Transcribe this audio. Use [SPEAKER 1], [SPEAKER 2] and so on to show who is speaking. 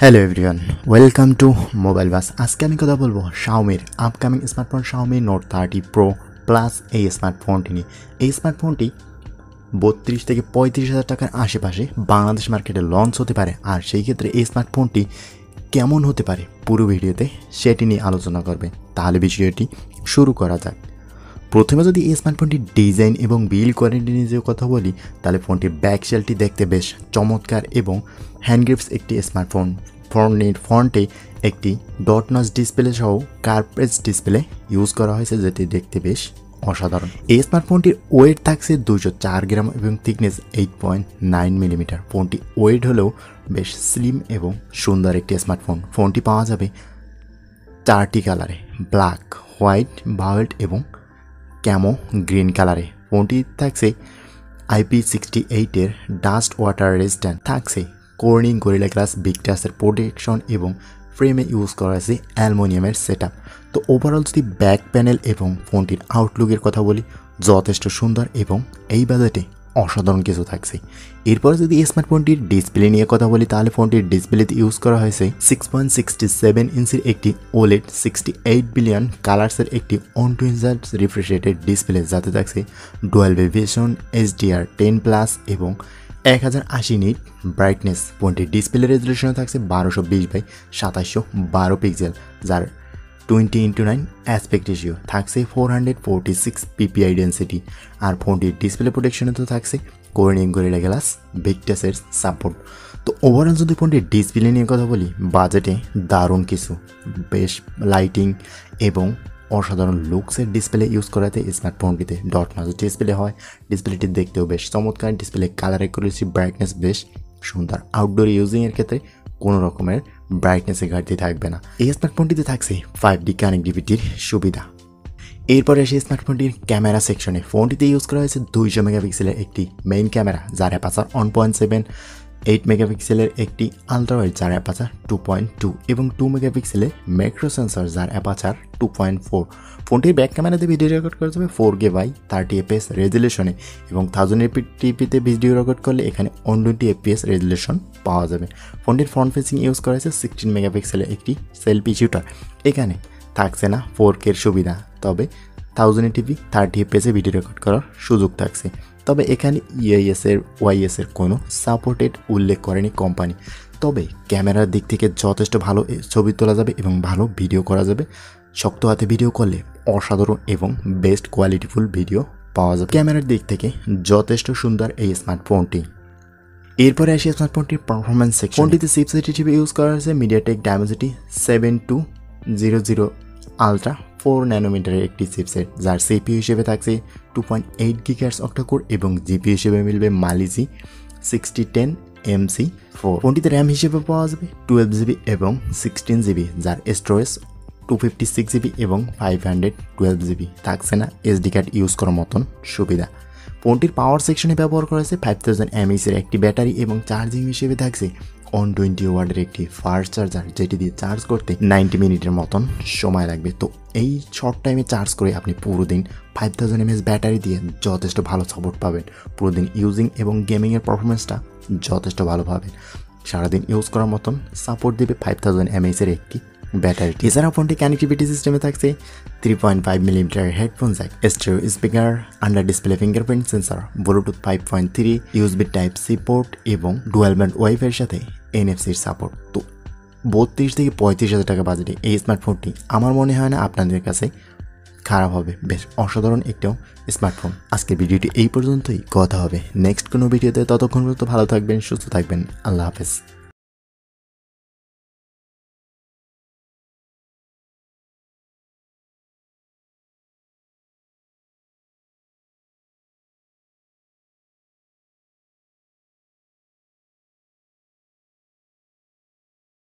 [SPEAKER 1] Hello everyone, welcome to mobile বাস। আজকে আমি কথা বলবো শাওমির upcoming smartphone Xiaomi note 30 pro plus এই স্মার্টফোনটি নিয়ে। এই স্মার্টফোনটি 32 থেকে 35,000 টাকার আশেপাশে বাংলাদেশ মার্কেটে লঞ্চ হতে পারে। আর সেই ক্ষেত্রে এই স্মার্টফোনটি কেমন হতে পারে পুরো ভিডিওতে সেটি নিয়ে আলোচনা করবে। তাহলে ভিডিওটি শুরু করা যাক। প্রথমে যদি এই স্মার্টফোনটির ডিজাইন এবং বিল্ড কোয়ালিটি নিয়ে কথা বলি, তাহলে ফোনটির ব্যাক শেলটি দেখতে বেশ চমৎকার এবং হ্যান্ড গ্রিপস একটি স্মার্টফোন। ফ্রন্টে একটি ডট নচ ডিসপ্লে সহ কার্ভড ডিসপ্লে ইউজ করা হয়েছে, যেটি দেখতে বেশ অসাধারণ। এই স্মার্টফোনটির ওয়েট থাকছে 204 গ্রাম এবং থিকনেস 8.9 মিলিমিটার। ফোনটি ওয়েট হলেও বেশ স্লিম এবং সুন্দর একটি স্মার্টফোন। ফোনটি পাওয়া যাবে 4টি কালারে, ব্ল্যাক, হোয়াইট, ভায়োলেট এবং ক্যামো গ্রিন কালারে। ফোনটি থাকছে IP68 ডাস্ট ওয়াটার রেজিস্ট্যান্ট, থাকছে কর্নিং গরিলা গ্লাস বিগ টাচের প্রোটেকশন এবং ফ্রেমে ইউজ করা আছে অ্যালুমিনিয়ামের সেটআপ। তো ওভারঅল যদি ব্যাক প্যানেল এবং ফোনটির আউটলুকের কথা বলি, যথেষ্ট সুন্দর এবং এই বাজেটে অসাধারণ কিছু থাকছে। এরপরে যদি এই স্মার্টফোনটির ডিসপ্লে নিয়ে কথা বলি, তাহলে ফোনটির ডিসপ্লেতে ইউজ করা হয়েছে 6.67 ইঞ্চির একটি OLED 68 বিলিয়ন কালার্সের একটি on two inch refresh rated display, যাতে থাকছে ডুয়াল ভিশন HDR10 প্লাস এবং 1080 নিট ব্রাইটনেস। ফোনটির ডিসপ্লে রেজলিউশন থাকছে 1220x2712 পিক্সেল, যার 20:9 অ্যাসপেক্ট রেশিও, থাকছে 446 PPI ডেন্সিটি। আর ফোনটির ডিসপ্লে প্রোটেকশনে তো থাকছে কর্নিং গরিলা গ্লাস বিগ টাচের সাপোর্ট। তো ওভারঅল যদি ফোনটির ডিসপ্লে নিয়ে কথা বলি, বাজেটে দারুণ কিছু, বেশ লাইটিং এবং অসাধারণ লুকসের ডিসপ্লে ইউজ করাতে স্মার্টফোনটিতে ডট নচ ডিসপ্লে হয়। ডিসপ্লেটি দেখতেও বেশ চমৎকার। ডিসপ্লে কালার অ্যাকুরেসি, ব্রাইটনেস বেশ সুন্দর। আউটডোর ইউজিংয়ের ক্ষেত্রে কোনো রকমের ব্রাইটনেসের ঘাটতি থাকবে না। এই স্মার্টফোনটিতে থাকছে 5G কানেক্টিভিটির সুবিধা। এরপরে আসে স্মার্টফোনটির ক্যামেরা সেকশনে। ফোনটিতে ইউজ করা হয়েছে 200 মেগাপিক্সেলের একটি মেইন ক্যামেরা, যার অ্যাপারচার 1.7, 8 মেগাপিক্সেলের একটি আলট্রাওয়াইড, যার অ্যাপারচার 2.2 এবং 2 মেগাপিক্সেলের ম্যাক্রো সেন্সর, যার অ্যাপারচার 2.4। ফোনটির ব্যাক ক্যামেরাতে ভিডিও রেকর্ড করা যাবে 4K/30 FPS রেজুলেশনে এবং 1080p ভিডিও রেকর্ড করলে এখানে 120 FPS রেজুলেশন পাওয়া যাবে। ফোনটির ফ্রন্ট ফেসিং ইউজ করা হয়েছে 16 মেগাপিক্সেলের একটি সেলফি শুটার। এখানে থাকছে না 4K সুবিধা, তবে 1080p 30 FPS ভিডিও রেকর্ড করার সুযোগ থাকছে। তবে এখানে OIS এর কোনো সাপোর্টেড উল্লেখ করেনি কোম্পানি। তবে ক্যামেরার দিক থেকে যথেষ্ট ভালো ছবি তোলা যাবে এবং ভালো ভিডিও করা যাবে। শক্ত হাতে ভিডিও করলে অসাধারণ এবং বেস্ট কোয়ালিটিফুল ভিডিও পাওয়া যাবে। ক্যামেরার দিক থেকে যথেষ্ট সুন্দর এই স্মার্টফোনটি। এরপরে আসি স্মার্টফোনটির পারফরমেন্স সেকশন। ফোনটিতে চিপসেট হিসেবে ইউজ করা হয়েছে মিডিয়াটেক ডায়মেনসিটি 7200 আলট্রা 4 ন্যানোমিটারের একটি চিপসেট, যার CPU হিসেবে থাকছে 2.8 GHz অক্টাকোর এবং GPU হিসেবে মিলবে মালিজি 6010 MC4। ফোনটিতে র্যাম হিসেবে পাওয়া যাবে 12GB এবং 16GB, যার স্টোরেজ 256GB এবং 512GB, থাকছে না SD কার্ড ইউজ করার মতন সুবিধা। ফোনটির পাওয়ার সেকশনে ব্যবহার করা হয়েছে 5000 mAh এর একটি ব্যাটারি এবং চার্জিং হিসেবে থাকছে 120 ওয়াটের একটি ফাস্ট চার্জার, যেটি দিয়ে চার্জ করতে 90 মিনিটের মতন সময় লাগবে। তো এই শর্ট টাইমে চার্জ করে আপনি পুরো দিন 5000 mAh ব্যাটারি দিয়ে যথেষ্ট ভালো সাপোর্ট পাবেন। পুরো দিন ইউজিং এবং গেমিংয়ের পারফরমেন্সটা যথেষ্ট ভালো পাবেন। সারাদিন ইউজ করার মতন সাপোর্ট দেবে 5000 mAh এর একটি ব্যাটারি। এছাড়া ফোনটি কানেক্টিভিটি সিস্টেমে থাকছে 3.5 millimetre headphone Jack, stereo speaker, under display fingerprint sensor, Bluetooth 5.3, USB Type-C port এবং ডুয়াল ব্যান্ড ওয়াইফাইয়ের সাথে NFC-র সাপোর্ট। তো 32 থেকে 35,000 টাকা বাজেটে এই স্মার্টফোনটি আমার মনে হয় না আপনাদের কাছে খারাপ হবে। বেশ অসাধারণ একটাও স্মার্টফোন। আজকের ভিডিওটি এই পর্যন্তই, কথা হবে নেক্সট কোনো ভিডিওতে। ততক্ষণ পর্যন্ত ভালো থাকবেন, সুস্থ থাকবেন। আল্লাহ হাফেজ।